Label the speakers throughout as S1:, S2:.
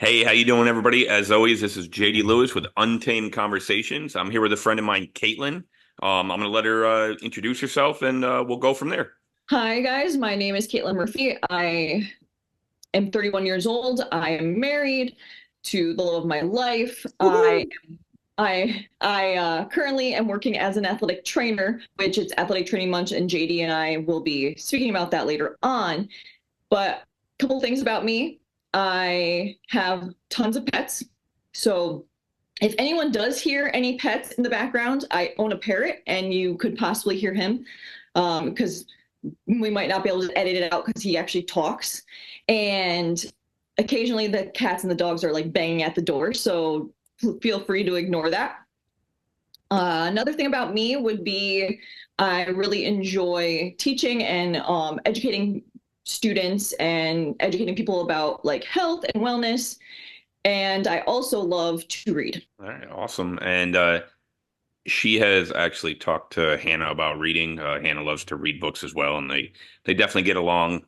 S1: Hey, how you doing, everybody? As always, this is JD Lewis with Untamed Conversations. I'm here with a friend of mine, Caitlin. I'm going to let her introduce herself, and we'll go from there.
S2: Hi guys, my name is Caitlyn Murphy. I am 31 years old. I am married to the love of my life. I
S1: Woohoo!
S2: currently am working as an athletic trainer, which it's Athletic Training Month, and JD and I will be speaking about that later on. But a couple things about me. I have tons of pets. So if anyone does hear any pets in the background, I own a parrot and you could possibly hear him because we might not be able to edit it out because he actually talks. And occasionally the cats and the dogs are like banging at the door. So feel free to ignore that. Another thing about me would be I really enjoy teaching and educating students and educating people about like health and wellness. And I also love to read.
S1: All right, awesome. And she has actually talked to Hannah about reading. Hannah loves to read books as well, and they definitely get along.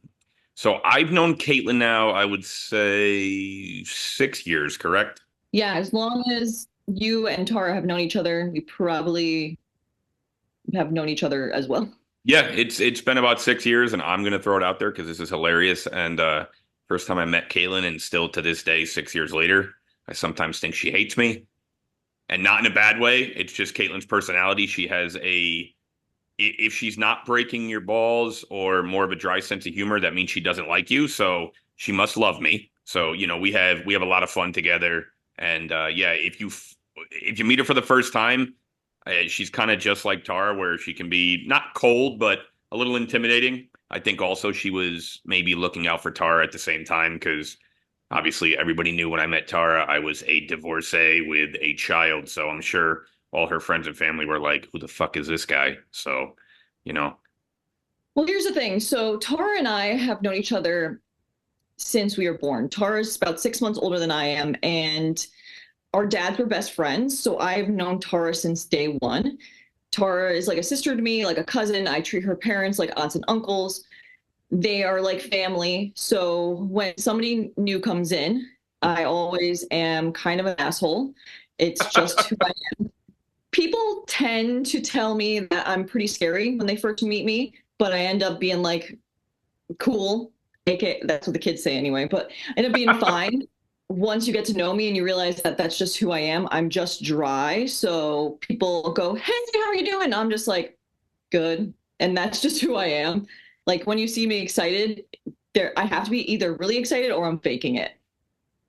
S1: So I've known Caitlin now, I would say 6 years, correct?
S2: Yeah, as long as you and Tara have known each other, we probably have known each other as well.
S1: Yeah, it's been about 6 years, and I'm gonna throw it out there because this is hilarious. And first time I met Caitlin, and still to this day, 6 years later, I sometimes think she hates me, and not in a bad way. It's just Caitlin's personality. She has if she's not breaking your balls or more of a dry sense of humor, that means she doesn't like you. So she must love me. So we have a lot of fun together. And yeah, if you meet her for the first time, she's kind of just like Tara, where she can be not cold, but a little intimidating. I think also she was maybe looking out for Tara at the same time because obviously everybody knew when I met Tara, I was a divorcee with a child. So I'm sure all her friends and family were like, who the fuck is this guy? So, you know,
S2: Well, here's the thing. So Tara and I have known each other since we were born. Tara's about 6 months older than I am, and our dads were best friends. So I've known Tara since day one. Tara is like a sister to me, like a cousin. I treat her parents like aunts and uncles. They are like family. So when somebody new comes in, I always am kind of an asshole. It's just who I People tend to tell me that I'm pretty scary when they first meet me, but I end up being like cool. AK, that's what the kids say anyway, but I end up being fine. Once you get to know me and you realize that that's just who I am, I'm just dry. So people go, "Hey, how are you doing?" I'm just like, "Good." And that's just who I am. Like when you see me excited, there I have to be either really excited or I'm faking it.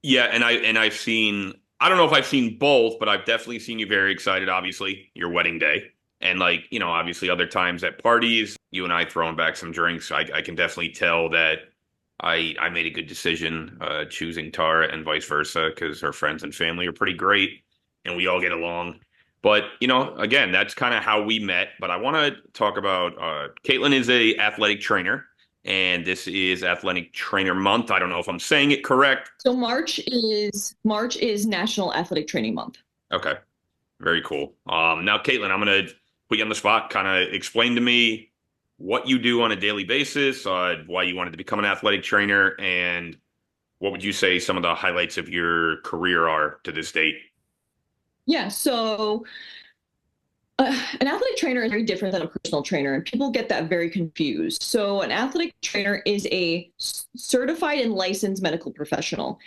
S1: yeah, and I've seen I don't know if I've seen both, but I've definitely seen you very excited, obviously, your wedding day. And like, obviously other times at parties, you and I throwing back some drinks, I can definitely tell that I made a good decision choosing Tara and vice versa because her friends and family are pretty great and we all get along. But, again, that's kind of how we met. But I want to talk about Caitlin is a athletic trainer and this is Athletic Trainer Month. I don't know if I'm saying it correct.
S2: So March is National Athletic Training Month.
S1: Okay, very cool. Now, Caitlin, I'm gonna put you on the spot. Kind of explain to me what you do on a daily basis, why you wanted to become an athletic trainer, and what would you say some of the highlights of your career are to this date?
S2: Yeah, so an athletic trainer is very different than a personal trainer, and people get that very confused. So, an athletic trainer is a certified and licensed medical professional.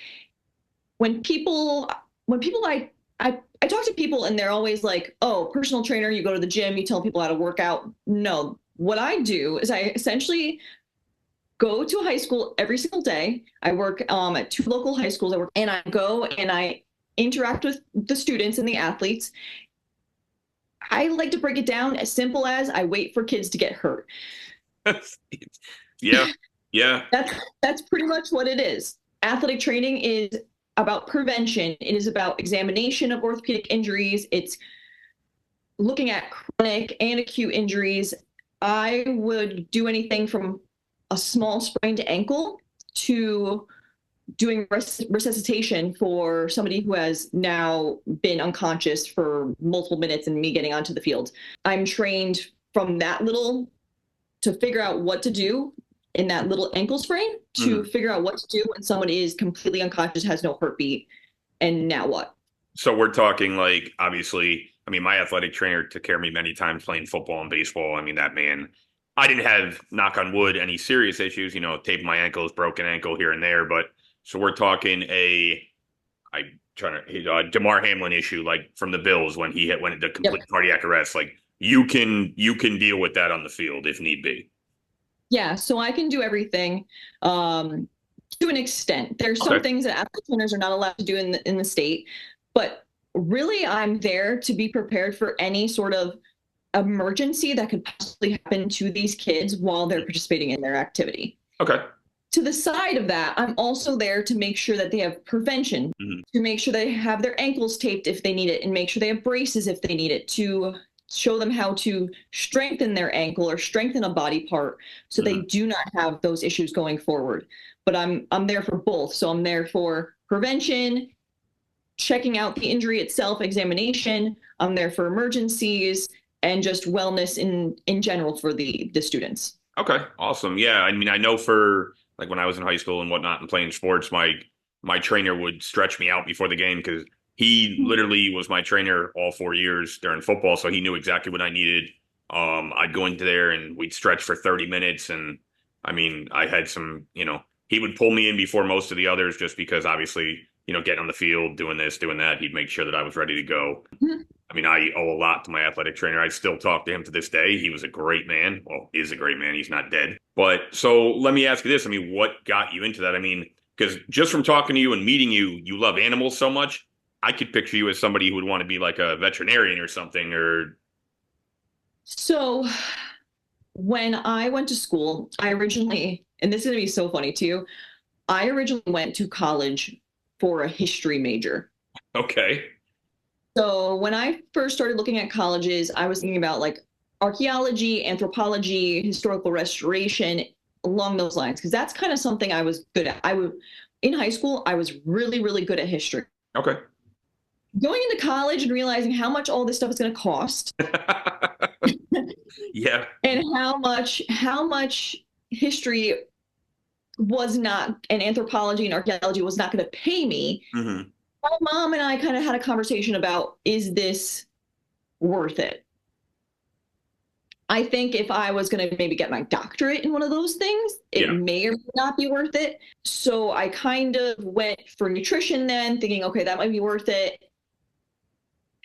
S2: When people, when people I talk to people and they're always like, "Oh, personal trainer, you go to the gym, you tell people how to work out." No, what I do is I essentially go to a high school every single day. I work at two local high schools. I work and I go and I interact with the students and the athletes. I like to break it down as simple as I wait for kids to get hurt.
S1: Yeah, yeah.
S2: That's that's pretty much what it is. Athletic training is about prevention. It is about examination of orthopedic injuries. It's looking at chronic and acute injuries. I would do anything from a small sprained ankle to doing resuscitation for somebody who has now been unconscious for multiple minutes and me getting onto the field. I'm trained from that little to figure out what to do in that little ankle sprain to figure out what to do when someone is completely unconscious, has no heartbeat, and now what?
S1: So we're talking like, obviously, I mean, my athletic trainer took care of me many times playing football and baseball. I mean, that man, I didn't have, knock on wood, any serious issues, taped my ankles, broken ankle here and there. But so we're talking Damar Hamlin issue, like from the Bills when he hit, when the
S2: Yep.
S1: complete cardiac arrest, like you can deal with that on the field if need be.
S2: Yeah, so I can do everything to an extent. There's some
S1: Okay.
S2: things that athletic trainers are not allowed to do in the state, but really I'm there to be prepared for any sort of emergency that could possibly happen to these kids while they're participating in their activity.
S1: Okay.
S2: To the side of that, I'm also there to make sure that they have prevention, to make sure they have their ankles taped if they need it, and make sure they have braces if they need it, to show them how to strengthen their ankle or strengthen a body part so they do not have those issues going forward. But I'm there for both. So I'm there for prevention, checking out the injury itself, examination. I'm there for emergencies and just wellness in general for the students.
S1: Okay. Awesome. Yeah. I mean, I know for like when I was in high school and whatnot and playing sports, my trainer would stretch me out before the game because he literally was my trainer all 4 years during football. So he knew exactly what I needed. I'd go into there and we'd stretch for 30 minutes. And I mean, I had some, he would pull me in before most of the others just because obviously, getting on the field, doing this, doing that, he'd make sure that I was ready to go. I mean, I owe a lot to my athletic trainer. I still talk to him to this day. He was a great man. Well, is a great man. He's not dead. But so let me ask you this. I mean, what got you into that? I mean, because just from talking to you and meeting you, you love animals so much. I could picture you as somebody who would want to be like a veterinarian or something or.
S2: So when I went to school, I originally, and this is going to be so funny too, I originally went to college for a history major.
S1: Okay.
S2: So when I first started looking at colleges, I was thinking about like archaeology, anthropology, historical restoration, along those lines, because that's kind of something I was good at. In high school, I was really, really good at history.
S1: Okay.
S2: Going into college and realizing how much all this stuff is going to cost.
S1: Yeah.
S2: And how much history was not, and anthropology and archaeology was not going to pay me. My mom and I kind of had a conversation about, is this worth it? I think if I was going to maybe get my doctorate in one of those things, it may or may not be worth it. So I kind of went for nutrition then, thinking, okay, that might be worth it.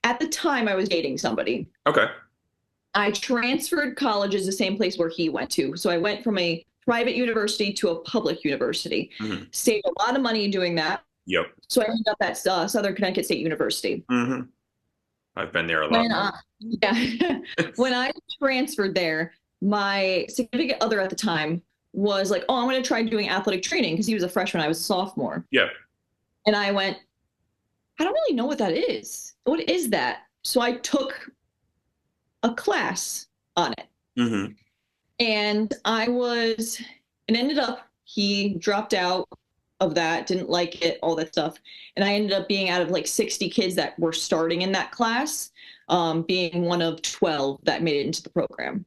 S2: At the time, I was dating somebody.
S1: Okay.
S2: I transferred colleges the same place where he went to. So I went from a private university to a public university. Saved a lot of money doing that.
S1: Yep.
S2: So I ended up at Southern Connecticut State University.
S1: I've been there a lot.
S2: When I transferred there, my significant other at the time was like, oh, I'm going to try doing athletic training because he was a freshman. I was a sophomore.
S1: Yeah.
S2: And I went, I don't really know what that is. What is that? So I took a class on it. And ended up, he dropped out of that, didn't like it, all that stuff. And I ended up being out of like 60 kids that were starting in that class, being one of 12 that made it into the program.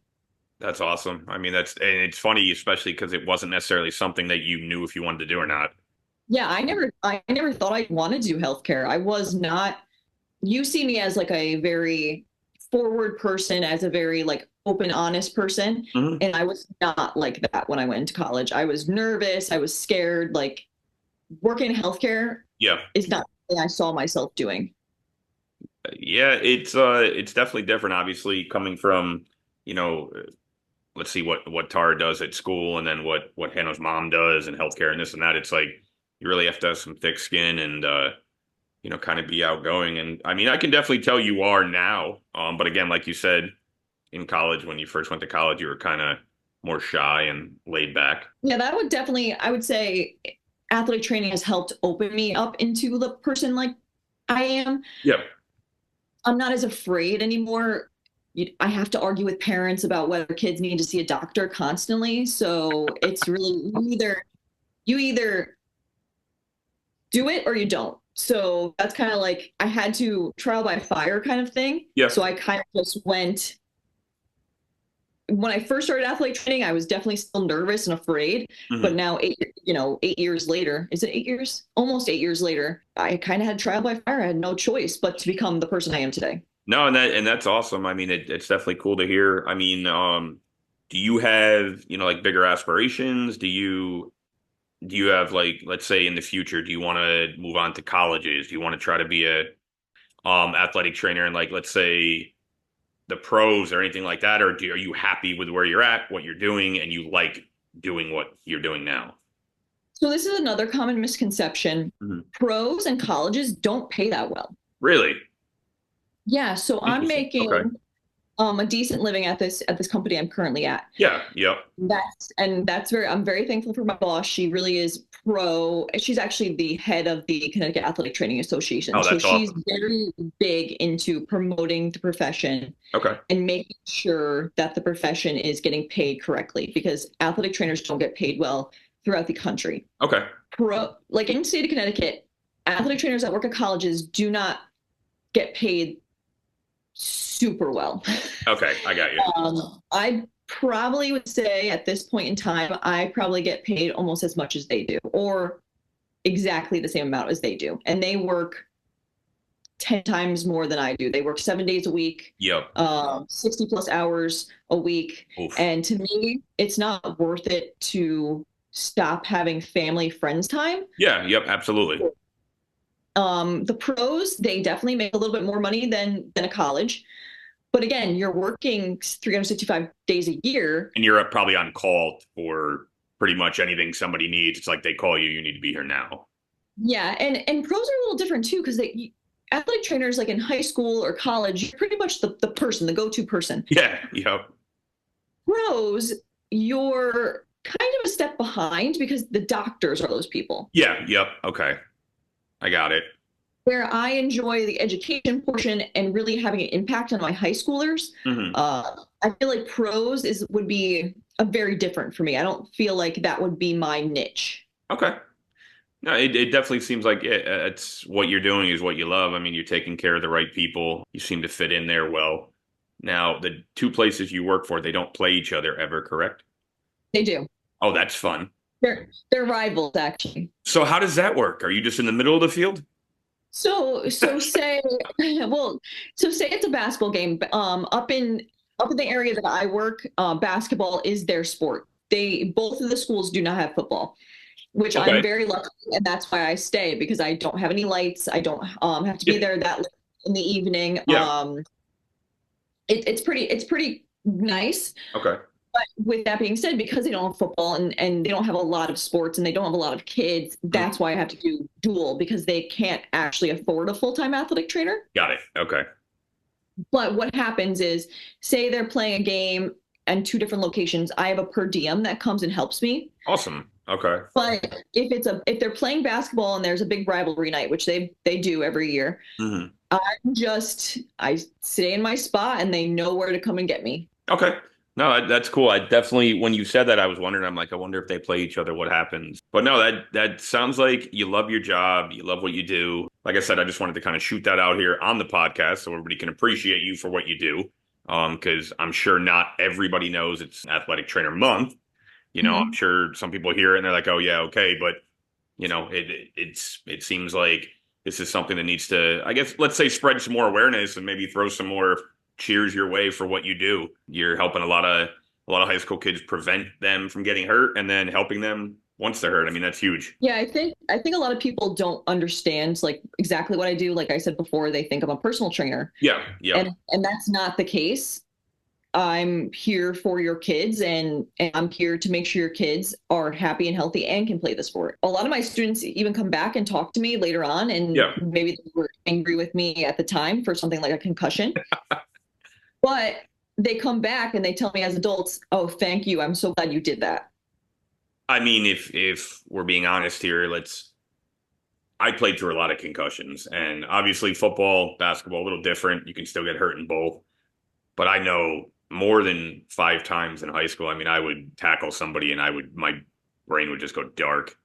S1: That's awesome. I mean, and it's funny, especially because it wasn't necessarily something that you knew if you wanted to do or not.
S2: Yeah, I never thought I'd want to do healthcare. I was not, you see me as like a very forward person, as a very like open, honest person. And I was not like that when I went into college. I was nervous. I was scared. Like working in healthcare is not something I saw myself doing.
S1: Yeah, it's definitely different, obviously, coming from, let's see what Tara does at school and then what Hannah's mom does in healthcare and this and that. It's like you really have to have some thick skin and kind of be outgoing. And I mean, I can definitely tell you are now. But again, like you said, in college, when you first went to college, you were kind of more shy and laid back.
S2: Yeah, that would definitely, I would say athletic training has helped open me up into the person like I am.
S1: Yeah.
S2: I'm not as afraid anymore. I have to argue with parents about whether kids need to see a doctor constantly. So it's really you either do it or you don't. So that's kind of like I had to trial by fire kind of thing.
S1: Yeah.
S2: So I kind of just went when I first started athletic training, I was definitely still nervous and afraid. But
S1: Hmm.
S2: now, 8 years later, is it 8 years? Almost 8 years later, I kind of had trial by fire. I had no choice but to become the person I am today.
S1: No, and that's awesome. I mean, it's definitely cool to hear. I mean, do you have, like bigger aspirations? Do you have like, let's say in the future, do you want to move on to colleges? Do you want to try to be a athletic trainer and like let's say the pros or anything like that? Or are you happy with where you're at, what you're doing, and you like doing what you're doing now?
S2: So this is another common misconception.
S1: Mhm.
S2: Pros and colleges don't pay that well.
S1: Really?
S2: Yeah, so I'm
S1: Interesting. Okay.
S2: making a decent living at this company I'm currently at.
S1: Yeah. Yep.
S2: That's very I'm very thankful for my boss. She really is pro. She's actually the head of the Connecticut Athletic Training Association.
S1: Oh,
S2: So
S1: that's
S2: she's
S1: awesome.
S2: very big into promoting the profession
S1: Okay.
S2: and making sure that the profession is getting paid correctly because athletic trainers don't get paid well throughout the country.
S1: Okay.
S2: Like in the state of Connecticut, athletic trainers that work at colleges do not get paid super well.
S1: Okay. I got you.
S2: I probably would say at this point in time, I probably get paid almost as much as they do, or exactly the same amount as they do. And they work 10 times more than I do. They work 7 days a week,
S1: Yep.
S2: 60 plus hours a week.
S1: Oof.
S2: And to me, it's not worth it to stop having family friends time.
S1: Yeah. Yep. Absolutely.
S2: The pros, they definitely make a little bit more money than a college. But again, you're working 365 days a year.
S1: And you're probably on call for pretty much anything somebody needs. It's like they call you, you need to be here now.
S2: Yeah, and pros are a little different too because they athletic trainers like in high school or college, you're pretty much the person, the go-to person.
S1: Yeah. Yep.
S2: Pros, you're kind of a step behind because the doctors are those people.
S1: Yeah. Yep. Okay. I got it.
S2: Where I enjoy the education portion and really having an impact on my high schoolers,
S1: Hmm.
S2: I feel like pros is would be a very different for me. I don't feel like that would be my niche.
S1: Okay. No, it definitely seems like it's what you're doing is what you love. I mean, you're taking care of the right people. You seem to fit in there well. Now, the two places you work for, they don't play each other ever, correct?
S2: They do.
S1: Oh, that's fun.
S2: They're rivals actually.
S1: So how does that work? Are you just in the middle of the field?
S2: So say, well, so say it's a basketball game. Up in the area that I work, basketball is their sport. They both of the schools do not have football, which I'm
S1: Okay.
S2: very lucky, and that's why I stay because I don't have any lights. I don't have to
S1: Yeah.
S2: be there that late in the evening.
S1: Yeah.
S2: It's pretty nice.
S1: Okay.
S2: But with that being said, because they don't have football and they don't have a lot of sports and they don't have a lot of kids,
S1: Mhm.
S2: that's why I have to do dual because they can't actually afford a full-time athletic trainer.
S1: Got it. Okay.
S2: But what happens is, say they're playing a game and two different locations, I have a per diem that comes and helps me.
S1: Awesome. Okay.
S2: But if they're playing basketball and there's a big rivalry night, which they do every year,
S1: Hmm.
S2: I stay in my spot and they know where to come and get me.
S1: Okay. No, that's cool. I definitely, when you said that, I was wondering, I'm like, I wonder if they play each other, what happens? But no, that sounds like you love your job. You love what you do. Like I said, I just wanted to kind of shoot that out here on the podcast so everybody can appreciate you for what you do. Because I'm sure not everybody knows it's Athletic Trainer Month. I'm
S2: Mhm.
S1: sure some people hear it and they're like, oh yeah, okay. But it seems like this is something that needs to, I guess, let's say spread some more awareness and maybe throw some more cheers your way for what you do. You're helping a lot of high school kids prevent them from getting hurt and then helping them once they're hurt. I mean, that's huge.
S2: Yeah, I think a lot of people don't understand like exactly what I do. Like I said before, they think I'm a personal trainer,
S1: Yeah. Yep.
S2: and that's not the case. I'm here for your kids and I'm here to make sure your kids are happy and healthy and can play the sport. A lot of my students even come back and talk to me later on and
S1: Yeah.
S2: maybe they were angry with me at the time for something like a concussion, but they come back and they tell me as adults, "Oh, thank you. I'm so glad you did that."
S1: I mean, if we're being honest here, I played through a lot of concussions and obviously football, basketball, a little different. You can still get hurt in both. But I know more than 5 times in high school. I mean, I would tackle somebody and my brain would just go dark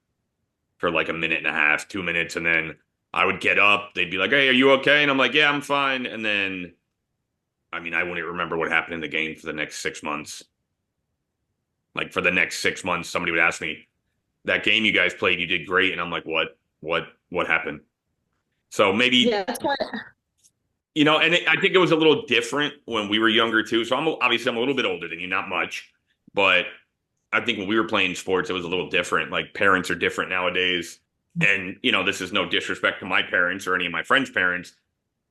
S1: for like a minute and a half, 2 minutes. And then I would get up. They'd be like, hey, are you okay? And I'm like, yeah, I'm fine. And then, I mean, I wouldn't remember what happened in the game for the next 6 months. Like for the next 6 months, somebody would ask me, that game you guys played, you did great. And I'm like, what happened? So maybe,
S2: Yeah, that's why.
S1: and I think it was a little different when we were younger too. So I'm a little bit older than you, not much, but I think when we were playing sports, it was a little different. Like parents are different nowadays. And, this is no disrespect to my parents or any of my friends' parents,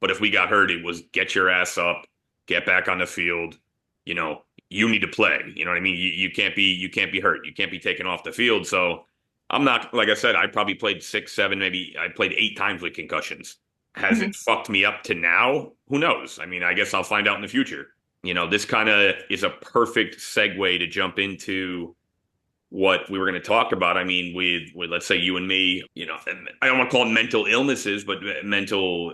S1: but if we got hurt, it was get your ass up, get back on the field. You know, you need to play. You know what I mean? You can't be hurt. You can't be taken off the field. So I'm not, like I said, I probably played 6, 7, maybe I played 8 times with concussions. Has it
S2: Mhm.
S1: fucked me up to now? Who knows? I mean, I guess I'll find out in the future. This kind of is a perfect segue to jump into what we were going to talk about. I mean, with let's say you and me, I don't want to call it mental illnesses, but mental,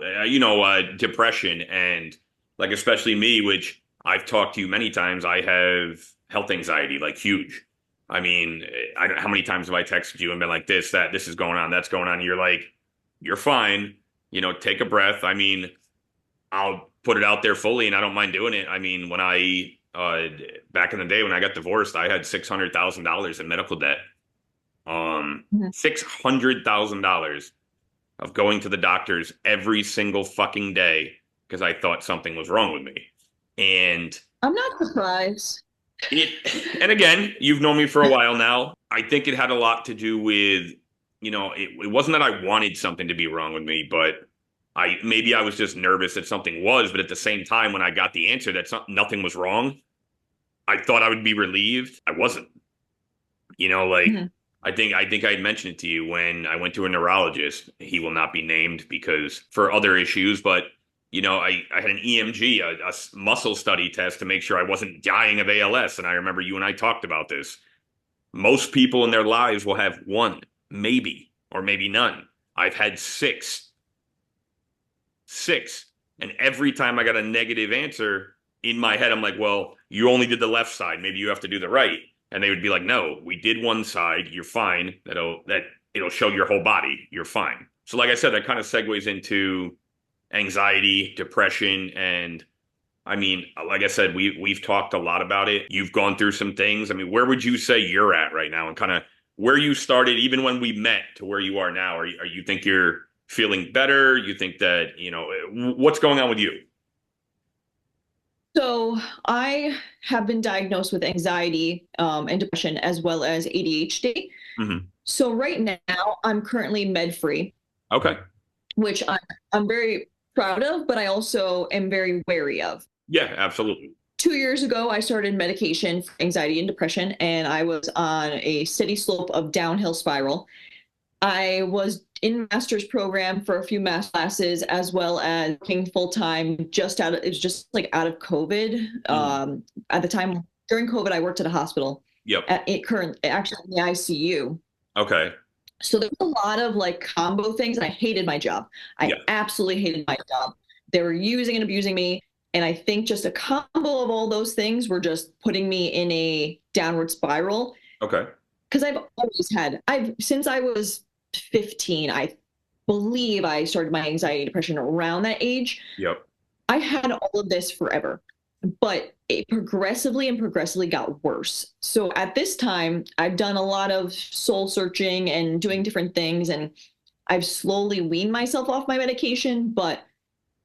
S1: depression and like especially me, which I've talked to you many times. I have health anxiety, like huge. I mean, I don't how many times have I texted you and been like this is going on, that's going on. And you're like, you're fine. Take a breath. I mean, I'll put it out there fully, and I don't mind doing it. I mean, when I back in the day when I got divorced, I had $600,000 in medical debt.
S2: Mhm.
S1: $600,000 of going to the doctors every single fucking day because I thought something was wrong with me. And
S2: I'm not surprised.
S1: and again, you've known me for a while now. I think it had a lot to do with, it wasn't that I wanted something to be wrong with me, but maybe I was just nervous that something was, but at the same time, when I got the answer that nothing was wrong, I thought I would be relieved. I wasn't. Like
S2: Mhm.
S1: I think I had mentioned it to you when I went to a neurologist. He will not be named because for other issues, but I had an EMG, a muscle study test to make sure I wasn't dying of ALS. And I remember you and I talked about this. Most people in their lives will have one, maybe, or maybe none. I've had six. And every time I got a negative answer in my head, I'm like, well, you only did the left side. Maybe you have to do the right. And they would be like, no, we did one side. You're fine. It'll show your whole body. You're fine. So like I said, that kind of segues into anxiety, depression, and I mean, like I said, we've talked a lot about it. You've gone through some things. I mean, where would you say you're at right now, and kind of where you started, even when we met, to where you are now? Are you think you're feeling better? You think that what's going on with you?
S2: So I have been diagnosed with anxiety and depression as well as ADHD.
S1: Hmm.
S2: So right now I'm currently med free,
S1: Okay.
S2: which I'm very proud of, but I also am very wary of.
S1: Yeah, absolutely.
S2: 2 years ago, I started medication for anxiety and depression, and I was on a steady slope of downhill spiral. I was in master's program for a few math classes as well as working full time it was just like out of COVID.
S1: Hmm.
S2: At the time during COVID, I worked at a hospital
S1: Yep.
S2: actually in the ICU.
S1: Okay.
S2: So there was a lot of like combo things, and I hated my job.
S1: Yeah.
S2: I absolutely hated my job. They were using and abusing me. And I think just a combo of all those things were just putting me in a downward spiral.
S1: Okay.
S2: Because since I was 15, I believe I started my anxiety and depression around that age.
S1: Yep.
S2: I had all of this forever, but it progressively got worse. So at this time, I've done a lot of soul searching and doing different things, and I've slowly weaned myself off my medication, but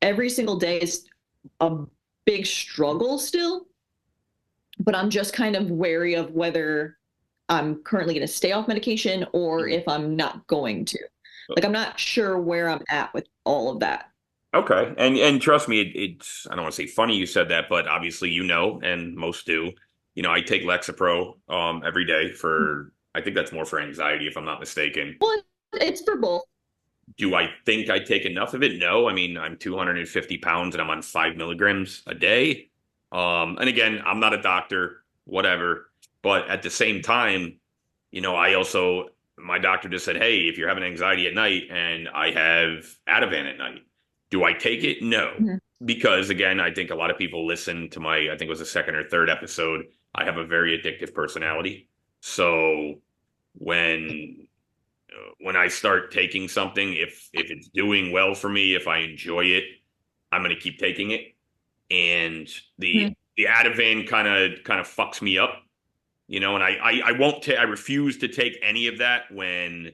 S2: every single day is a big struggle still. But I'm just kind of wary of whether I'm currently going to stay off medication or
S1: Mhm.
S2: if I'm not going to. Like, I'm not sure where I'm at with all of that.
S1: Okay. And trust me, it's I don't want to say funny you said that, but obviously and most do. I take Lexapro every day for I think that's more for anxiety if I'm not mistaken.
S2: Well, it's for both.
S1: Do I think I take enough of it? No. I mean, I'm 250 pounds and I'm on 5 milligrams a day. And again, I'm not a doctor, whatever. But at the same time, my doctor just said, hey, if you're having anxiety at night and I have Ativan at night, do I take it? No.
S2: Mhm.
S1: Because again, I think a lot of people listen to I think it was the second or third episode. I have a very addictive personality. So when when I start taking something, if it's doing well for me, if I enjoy it, I'm going to keep taking it. And the
S2: Mhm.
S1: the Ativan kind of fucks me up And I won't I refuse to take any of that when,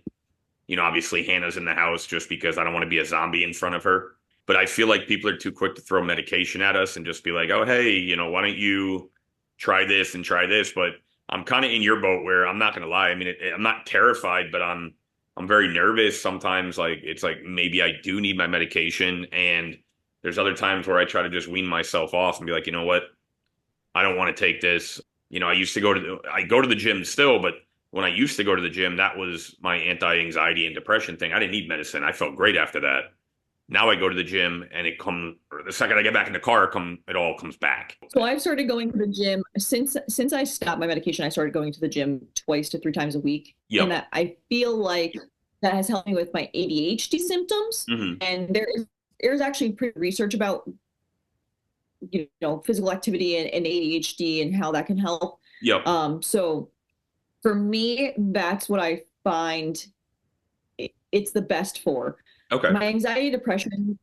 S1: obviously Hannah's in the house just because I don't want to be a zombie in front of her. But I feel like people are too quick to throw medication at us and just be like, oh, hey, why don't you try this and try this? But I'm kind of in your boat where I'm not going to lie. I mean, I'm not terrified, but I'm very nervous sometimes. Like it's like maybe I do need my medication, and there's other times where I try to just wean myself off and be like, you know what? I don't want to take this. I go to the gym still, but when I used to go to the gym, that was my anti-anxiety and depression thing. I didn't need medicine. I felt great after that. Now I go to the gym and the second I get back in the car, it all comes back.
S2: So I've started going to the gym since I stopped my medication. I started going to the gym 2 to 3 times a week, and
S1: Yep.
S2: I feel like that has helped me with my ADHD symptoms.
S1: Hmm.
S2: And there's actually research about physical activity and ADHD and how that can help.
S1: Yep.
S2: So for me, that's what I find it's the best for.
S1: Okay.
S2: My anxiety depression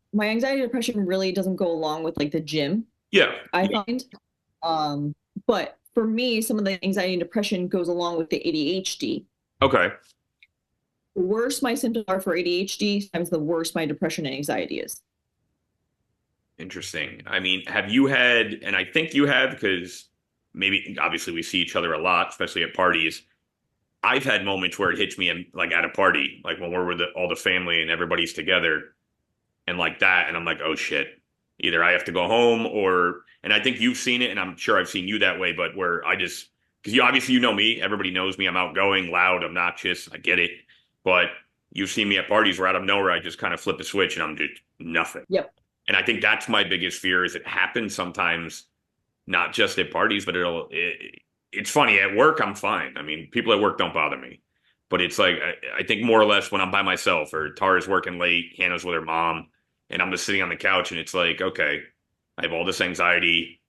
S2: really doesn't go along with like the gym,
S1: Yeah.
S2: I
S1: Yeah.
S2: find. But for me, some of the anxiety and depression goes along with the ADHD.
S1: Okay.
S2: The worse my symptoms are for ADHD, sometimes the worse my depression and anxiety is.
S1: Interesting. I mean, have you had, and I think you have because maybe obviously we see each other a lot, especially at parties. I've had moments where it hits me like at a party, like when we're with all the family and everybody's together and like that. And I'm like, oh shit, either I have to go home and I think you've seen it and I'm sure I've seen you that way, but where because obviously you know me, everybody knows me. I'm outgoing, loud, obnoxious. I get it. But you've seen me at parties where out of nowhere, I just kind of flip a switch and I'm just nothing.
S2: Yep.
S1: And I think that's my biggest fear is it happens sometimes, not just at parties, but it's funny at work. I'm fine. I mean, people at work don't bother me, but it's like I think more or less when I'm by myself or Tara's working late, Hannah's with her mom, and I'm just sitting on the couch, and it's like, okay, I have all this anxiety.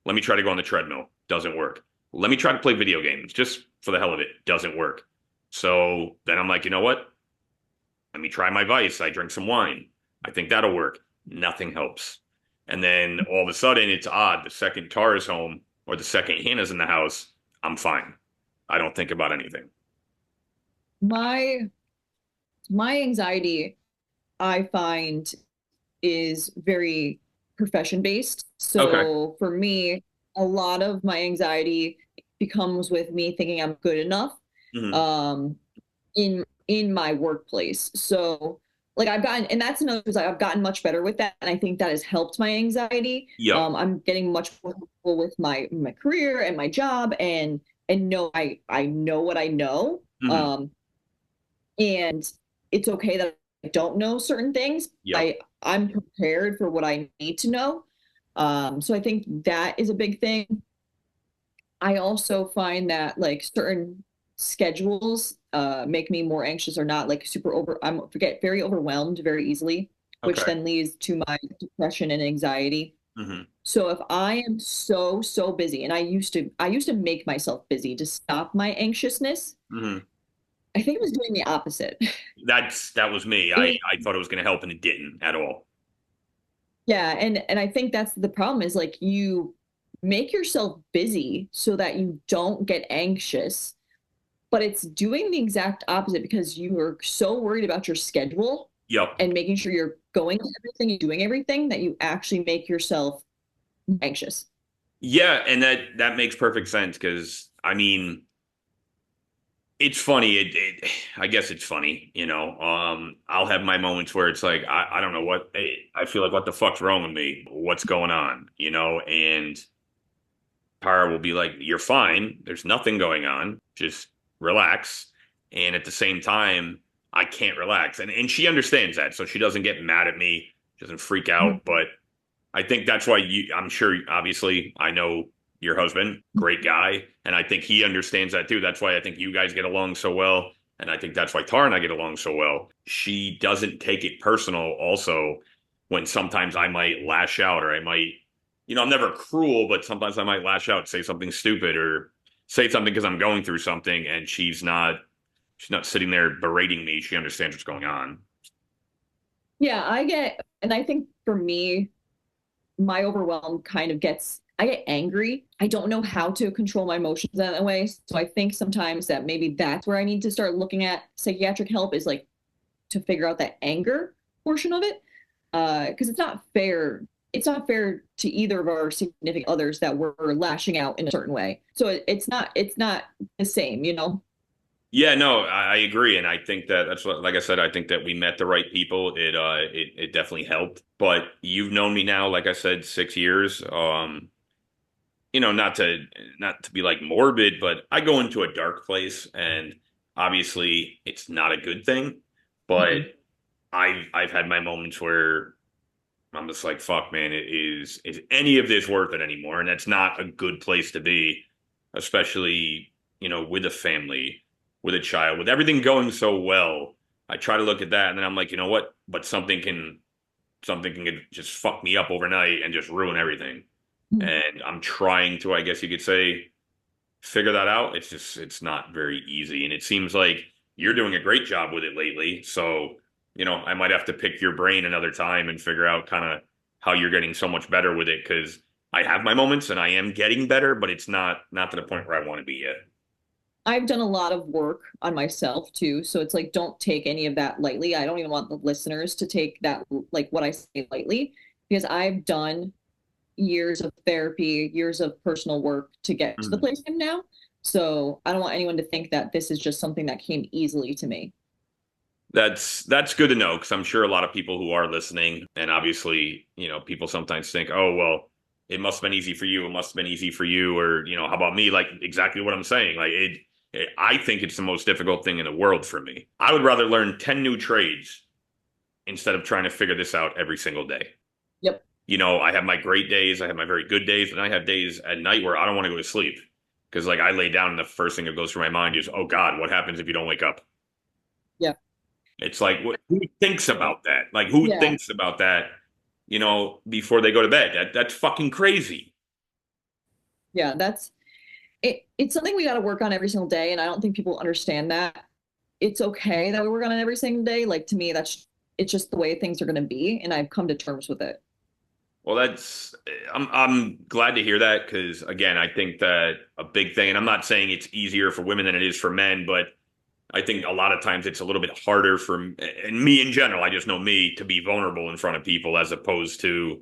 S1: Let me try to go on the treadmill. Doesn't work. Let me try to play video games just for the hell of it. Doesn't work. So then I'm like, you know what? Let me try my vice. I drink some wine. I think that'll work. Nothing helps. And then all of a sudden, it's odd. The second Tara's home or the second Hannah's in the house, I'm fine. I don't think about anything.
S2: My my anxiety, I find, is very profession based.
S1: Okay.
S2: So for me, a lot of my anxiety becomes with me thinking I'm good enough
S1: Hmm.
S2: um, in my workplace. So like I've gotten, and that's another because I've gotten much better with that, and I think that has helped my anxiety.
S1: Yep.
S2: I'm getting much more comfortable with my career and my job, and know I know what I know.
S1: Hmm.
S2: And it's okay that I don't know certain things.
S1: Yep.
S2: I'm prepared for what I need to know. So I think that is a big thing. I also find that like certain schedules make me more anxious or not like I'm get very overwhelmed very easily, which
S1: Okay.
S2: then leads to my depression and anxiety.
S1: Hmm.
S2: So if I am so busy, and I used to make myself busy to stop my anxiousness,
S1: Hmm.
S2: I think I was doing the opposite.
S1: That was me. I thought it was going to help and it didn't at all.
S2: Yeah, and I think that's the problem is like you make yourself busy so that you don't get anxious, but it's doing the exact opposite because you are so worried about your schedule
S1: Yep.
S2: and making sure you're going to everything and doing everything that you actually make yourself anxious.
S1: Yeah, and that makes perfect sense because I mean, it's funny. I guess it's funny, I'll have my moments where it's like I don't know I feel like what the fuck's wrong with me? What's going on? And Tara will be like, "You're fine. There's nothing going on. Just relax." And at the same time, I can't relax, and she understands that, so she doesn't get mad at me, doesn't freak out. But I think that's why I'm sure, obviously, I know your husband, great guy, and I think he understands that too. That's why I think you guys get along so well. And I think that's why Tara and I get along so well. She doesn't take it personal also when sometimes I might lash out or I might, I'm never cruel, but sometimes I might lash out, say something stupid or say something because I'm going through something and she's not sitting there berating me. She understands what's going on.
S2: Yeah, and I think for me, my overwhelm kind of gets I get angry. I don't know how to control my emotions that way. So I think sometimes that maybe that's where I need to start looking at psychiatric help, is like to figure out that anger portion of it. Because it's not fair. It's not fair to either of our significant others that we're lashing out in a certain way. So it's not the same, you know?
S1: Yeah, no, I agree, and I think that that's what, like I said, I think that we met the right people. It definitely helped. But you've known me now, like I said, 6 years. Not to be like morbid, but I go into a dark place, and obviously it's not a good thing. But
S2: Mhm.
S1: I've had my moments where I'm just like, fuck, man, is any of this worth it anymore? And that's not a good place to be, especially, with a family, with a child, with everything going so well. I try to look at that and then I'm like, you know what? But something can just fuck me up overnight and just ruin everything.
S2: Mhm.
S1: And I'm trying to, I guess you could say, figure that out. It's not very easy. And it seems like you're doing a great job with it lately. So, I might have to pick your brain another time and figure out kind of how you're getting so much better with it because I have my moments and I am getting better, but it's not to the point where I want to be yet.
S2: I've done a lot of work on myself too. So it's like, don't take any of that lightly. I don't even want the listeners to take that, like what I say, lightly, because I've done years of therapy, years of personal work to get to the
S1: Mm.
S2: place I'm now. So I don't want anyone to think that this is just something that came easily to me.
S1: That's good to know because I'm sure a lot of people who are listening, and obviously, people sometimes think, oh, well, it must have been easy for you. It must have been easy for you, or how about me? Like exactly what I'm saying. Like I think it's the most difficult thing in the world for me. I would rather learn 10 new trades instead of trying to figure this out every single day.
S2: Yep.
S1: I have my great days, I have my very good days, and I have days at night where I don't want to go to sleep because like I lay down and the first thing that goes through my mind is, oh God, what happens if you don't wake up?
S2: Yeah.
S1: It's like, who thinks about that? Like, who
S2: Yeah.
S1: thinks about that, before they go to bed? That's fucking crazy.
S2: Yeah. That's it. It's something we got to work on every single day. And I don't think people understand that. It's okay that we work on it every single day. Like to me, it's just the way things are going to be. And I've come to terms with it.
S1: Well, I'm glad to hear that because again, I think that a big thing, and I'm not saying it's easier for women than it is for men, but I think a lot of times it's a little bit harder for and me in general. I just know me to be vulnerable in front of people as opposed to,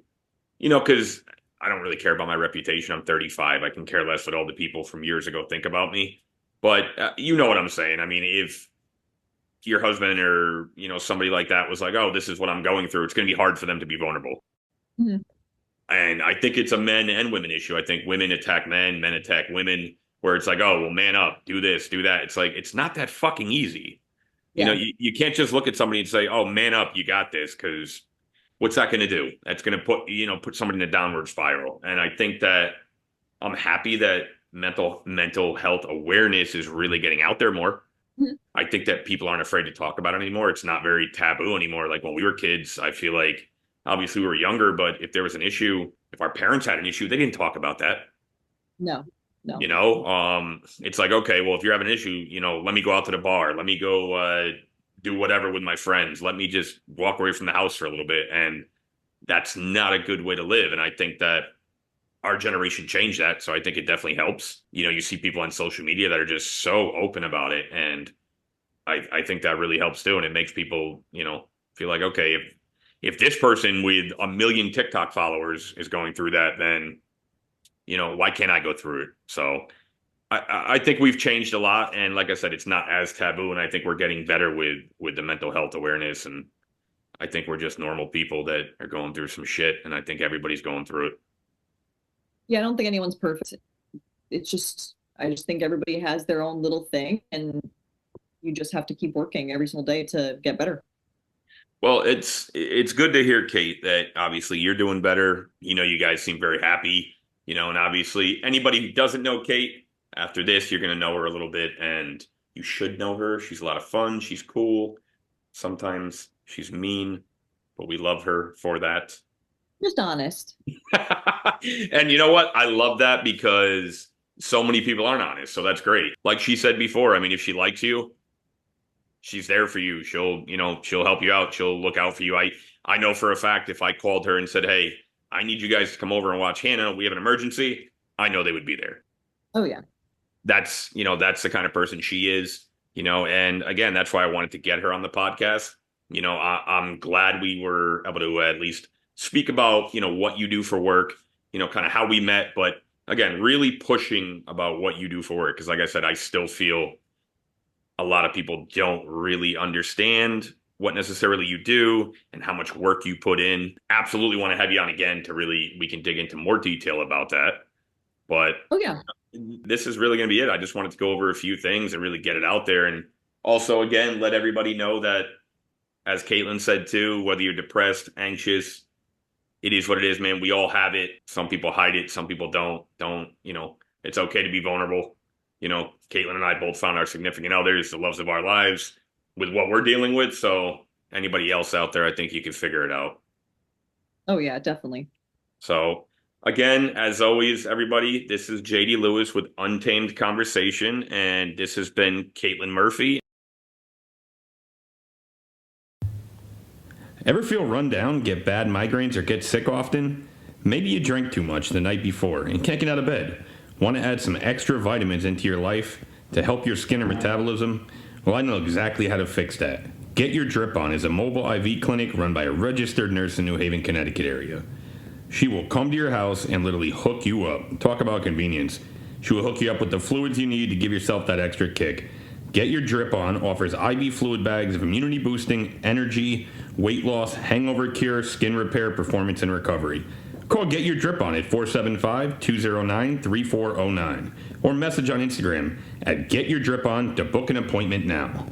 S1: because I don't really care about my reputation. I'm 35. I can care less what all the people from years ago think about me. But you know what I'm saying. I mean, if your husband or somebody like that was like, "Oh, this is what I'm going through," it's going to be hard for them to be vulnerable.
S2: Mhm.
S1: And I think it's a men and women issue. I think women attack men, men attack women, where it's like, "Oh, well, man up, do this, do that." It's like it's not that fucking easy.
S2: Yeah.
S1: You can't just look at somebody and say, "Oh, man up, you got this," because what's that going to do? That's going to put somebody in a downward spiral. And I think that I'm happy that mental health awareness is really getting out there more.
S2: Mhm.
S1: I think that people aren't afraid to talk about it anymore. It's not very taboo anymore. Like when we were kids, I feel like obviously we were younger, but if there was an issue, if our parents had an issue, they didn't talk about that.
S2: No, no.
S1: It's like, okay, well, if you're having an issue, let me go out to the bar. Let me go do whatever with my friends. Let me just walk away from the house for a little bit. And that's not a good way to live. And I think that our generation changed that. So I think it definitely helps. You see people on social media that are just so open about it. And I think that really helps too. And it makes people, feel like, okay, if this person with a million TikTok followers is going through that, then, why can't I go through it? So I think we've changed a lot. And like I said, it's not as taboo. And I think we're getting better with the mental health awareness. And I think we're just normal people that are going through some shit. And I think everybody's going through it.
S2: Yeah, I don't think anyone's perfect. It's just, I just think everybody has their own little thing, and you just have to keep working every single day to get better.
S1: Well, it's good to hear, Kate, that obviously you're doing better. You guys seem very happy, and obviously anybody who doesn't know Kate, after this, you're gonna know her a little bit and you should know her. She's a lot of fun, she's cool. Sometimes she's mean, but we love her for that.
S2: Just honest.
S1: And you know what? I love that because so many people aren't honest. So that's great. Like she said before, I mean, if she likes you, she's there for you. She'll help you out. She'll look out for you. I know for a fact if I called her and said, "Hey, I need you guys to come over and watch Hannah. We have an emergency. I know they would be there.
S2: Oh yeah.
S1: That's the kind of person she is, and again, that's why I wanted to get her on the podcast. I'm glad we were able to at least speak about, what you do for work, kind of how we met, but again, really pushing about what you do for work. Because like I said, I still feel a lot of people don't really understand what necessarily you do and how much work you put in. Absolutely want to have you on again to we can dig into more detail about that. But
S2: oh yeah,
S1: this is really going to be it. I just wanted to go over a few things and really get it out there. And also, again, let everybody know that, as Caitlyn said too, whether you're depressed, anxious, it is what it is, man. We all have it. Some people hide it. Some people don't, it's okay to be vulnerable. Caitlyn and I both found our significant others, the loves of our lives, with what we're dealing with. So anybody else out there, I think you can figure it out.
S2: Oh yeah, definitely.
S1: So again, as always, everybody, this is JD Lewis with Untamed Conversation, and this has been Caitlyn Murphy. Ever feel run down, get bad migraines, or get sick often? Maybe you drank too much the night before and can't get out of bed. Want to add some extra vitamins into your life to help your skin and metabolism? Well, I know exactly how to fix that. Get Your Drip On is a mobile IV clinic run by a registered nurse in New Haven, Connecticut area. She will come to your house and literally hook you up. Talk about convenience. She will hook you up with the fluids you need to give yourself that extra kick. Get Your Drip On offers IV fluid bags of immunity boosting, energy, weight loss, hangover cure, skin repair, performance, and recovery. Call Get Your Drip On at 475-209-3409 or message on Instagram at Get Your Drip On to book an appointment now.